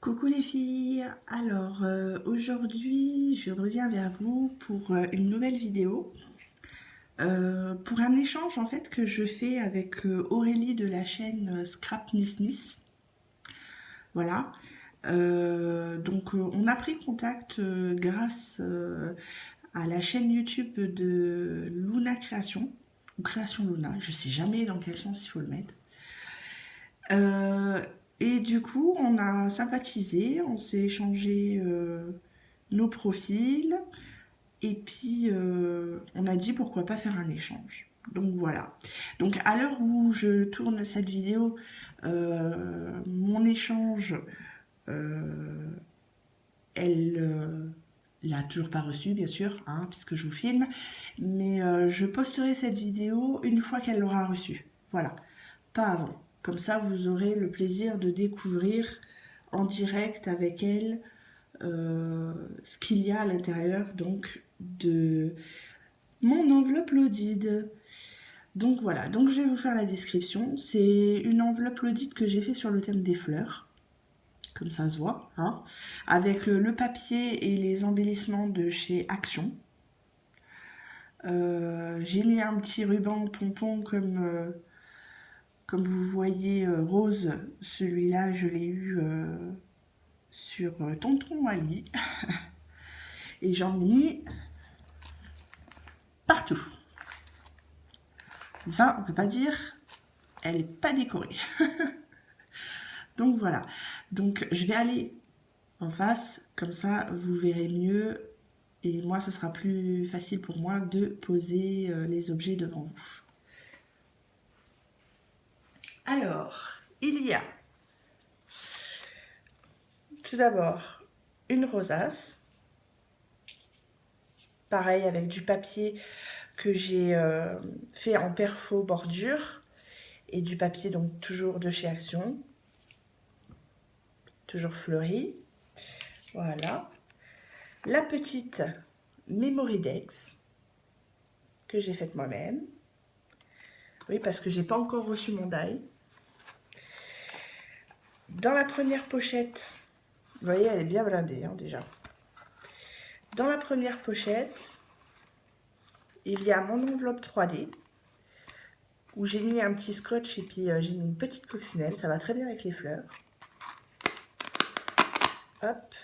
Coucou les filles, alors aujourd'hui je reviens vers vous pour une nouvelle vidéo, pour un échange en fait que je fais avec Aurélie de la chaîne Scrap Nice Nice. Voilà, donc on a pris contact grâce à la chaîne YouTube de Luna Création, ou Création Luna, je sais jamais dans quel sens il faut le mettre. Et du coup, on a sympathisé, on s'est échangé nos profils, et puis on a dit pourquoi pas faire un échange. Donc voilà. Donc à l'heure où je tourne cette vidéo, mon échange, euh, elle l'a toujours pas reçu, bien sûr, hein, puisque je vous filme, mais je posterai cette vidéo une fois qu'elle l'aura reçue. Voilà, pas avant. Comme ça, vous aurez le plaisir de découvrir en direct avec elle ce qu'il y a à l'intérieur donc de mon enveloppe Lodid. Donc voilà, donc je vais vous faire la description. C'est une enveloppe Lodid que j'ai fait sur le thème des fleurs, comme ça se voit, hein, avec le papier et les embellissements de chez Action. J'ai mis un petit ruban pompon comme vous voyez rose, celui-là je l'ai eu sur Tonton Ali. Et j'en ai mis partout. Comme ça, on ne peut pas dire elle n'est pas décorée. Donc voilà. Donc je vais aller en face, comme ça vous verrez mieux. Et moi, ce sera plus facile pour moi de poser les objets devant vous. Alors, il y a tout d'abord une rosace. Pareil avec du papier que j'ai fait en perfo bordure. Et du papier donc toujours de chez Action. Toujours fleuri. Voilà. La petite Memoridex que j'ai faite moi-même. Oui, parce que j'ai pas encore reçu mon die. Dans la première pochette, vous voyez, elle est bien blindée hein, déjà. Dans la première pochette, il y a mon enveloppe 3D où j'ai mis un petit scotch et puis j'ai mis une petite coccinelle. Ça va très bien avec les fleurs. Hop.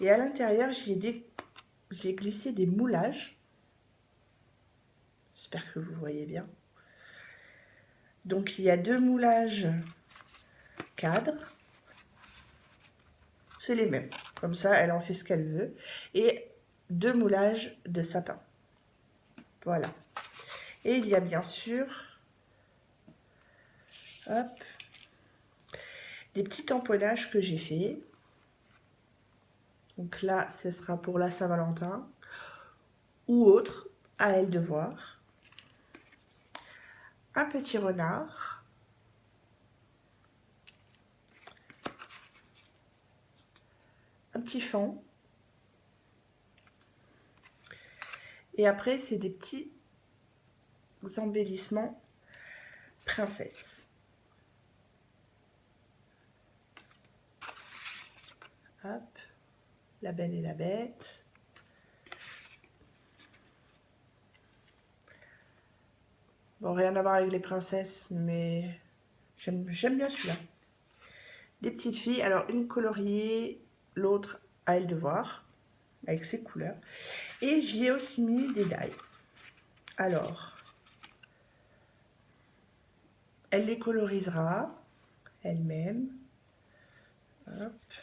Et à l'intérieur, j'ai glissé des moulages. J'espère que vous voyez bien. Donc il y a 2 moulages cadres. C'est les mêmes. Comme ça, elle en fait ce qu'elle veut. Et 2 moulages de sapin. Voilà. Et il y a bien sûr, hop, des petits tamponnages que j'ai fait. Donc là, ce sera pour la Saint-Valentin ou autre, à elle de voir. Un petit renard. Un petit fond. Et après, c'est des petits embellissements princesse. Hop, la belle et la bête. Bon, rien à voir avec les princesses, mais j'aime bien celui-là. Des petites filles, alors une coloriée, l'autre à elle de voir, avec ses couleurs. Et j'y ai aussi mis des die. Alors, elle les colorisera elle-même. Hop,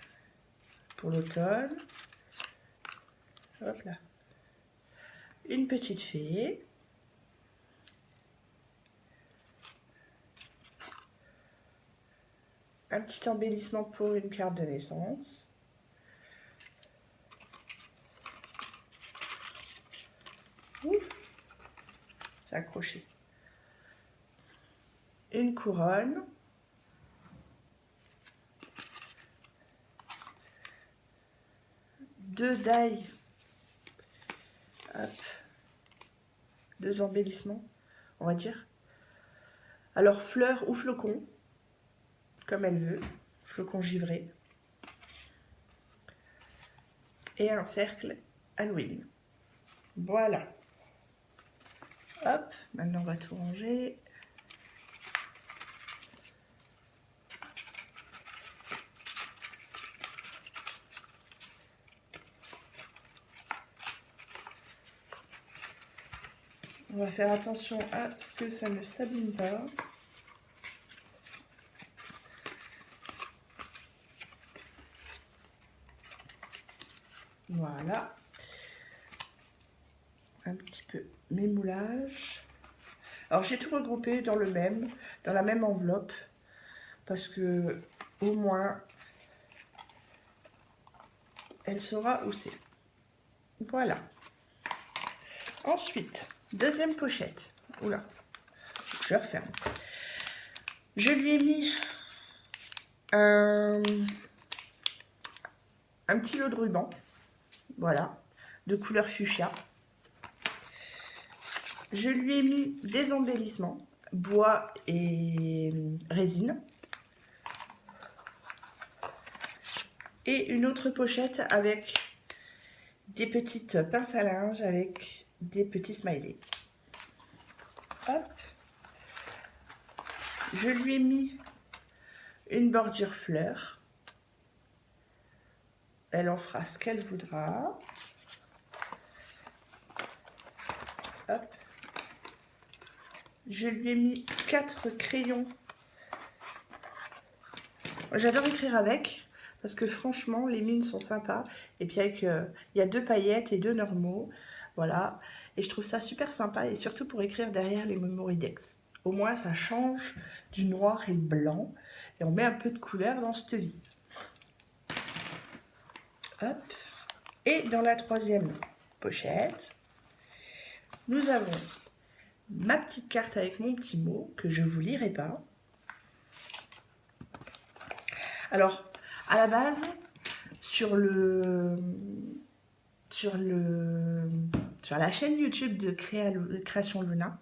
pour l'automne. Hop là. Une petite fée. Un petit embellissement pour une carte de naissance. Ouh, c'est accroché. Une couronne. Deux die. Hop. 2 embellissements, on va dire. Alors, fleur ou flocon, comme elle veut. flocons givrés. Et un cercle Halloween. Voilà. Hop, maintenant on va tout ranger. On va faire attention à ce que ça ne s'abîme pas. Voilà. Un petit peu mes moulages. Alors j'ai tout regroupé dans la même enveloppe, parce que au moins elle saura où c'est. Voilà. Ensuite, deuxième pochette. Oula, je referme. Je lui ai mis un petit lot de ruban, voilà, de couleur fuchsia. Je lui ai mis des embellissements, bois et résine. Et une autre pochette avec des petites pinces à linge avec des petits smileys. Hop. Je lui ai mis une bordure fleur. Elle en fera ce qu'elle voudra. Hop. Je lui ai mis 4 crayons. J'adore écrire avec, parce que franchement, les mines sont sympas. Et puis avec, il y a 2 paillettes et 2 normaux. Voilà. Et je trouve ça super sympa, et surtout pour écrire derrière les Memoridex. Au moins, ça change du noir et le blanc. Et on met un peu de couleur dans cette vie. Hop. Et dans la troisième pochette, nous avons ma petite carte avec mon petit mot, que je ne vous lirai pas. Alors, à la base, sur la chaîne YouTube de Création Luna,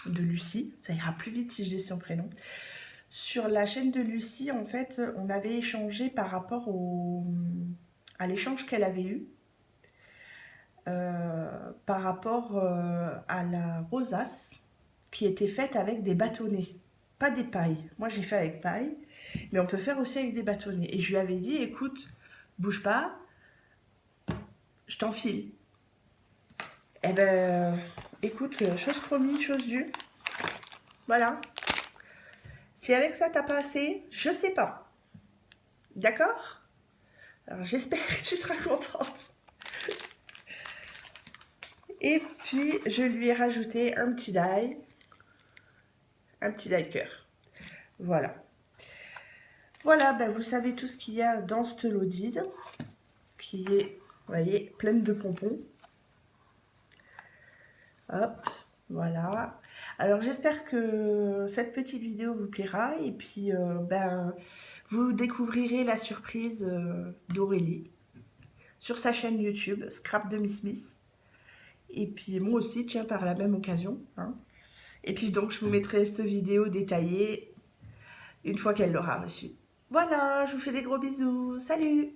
de Lucie, ça ira plus vite si je dis son prénom. Sur la chaîne de Lucie, en fait, on avait échangé par rapport à l'échange qu'elle avait eu, par rapport à la rosace qui était faite avec des bâtonnets, pas des pailles. Moi, j'ai fait avec paille, mais on peut faire aussi avec des bâtonnets. Et je lui avais dit, écoute, bouge pas, je t'enfile. Eh ben, écoute, chose promise, chose due. Voilà. Si avec ça, t'as pas assez, je sais pas. D'accord? Alors, j'espère que tu seras contente. Et puis, je lui ai rajouté un petit die cœur. Voilà. Voilà, ben vous savez tout ce qu'il y a dans ce lodide, qui est, vous voyez, pleine de pompons. Hop, voilà. Alors j'espère que cette petite vidéo vous plaira, et puis ben, vous découvrirez la surprise d'Aurélie sur sa chaîne YouTube, Scrap de Miss Smith. Et puis moi aussi, tiens, par la même occasion. Hein. Et puis donc je vous mettrai cette vidéo détaillée une fois qu'elle l'aura reçue. Voilà, je vous fais des gros bisous. Salut!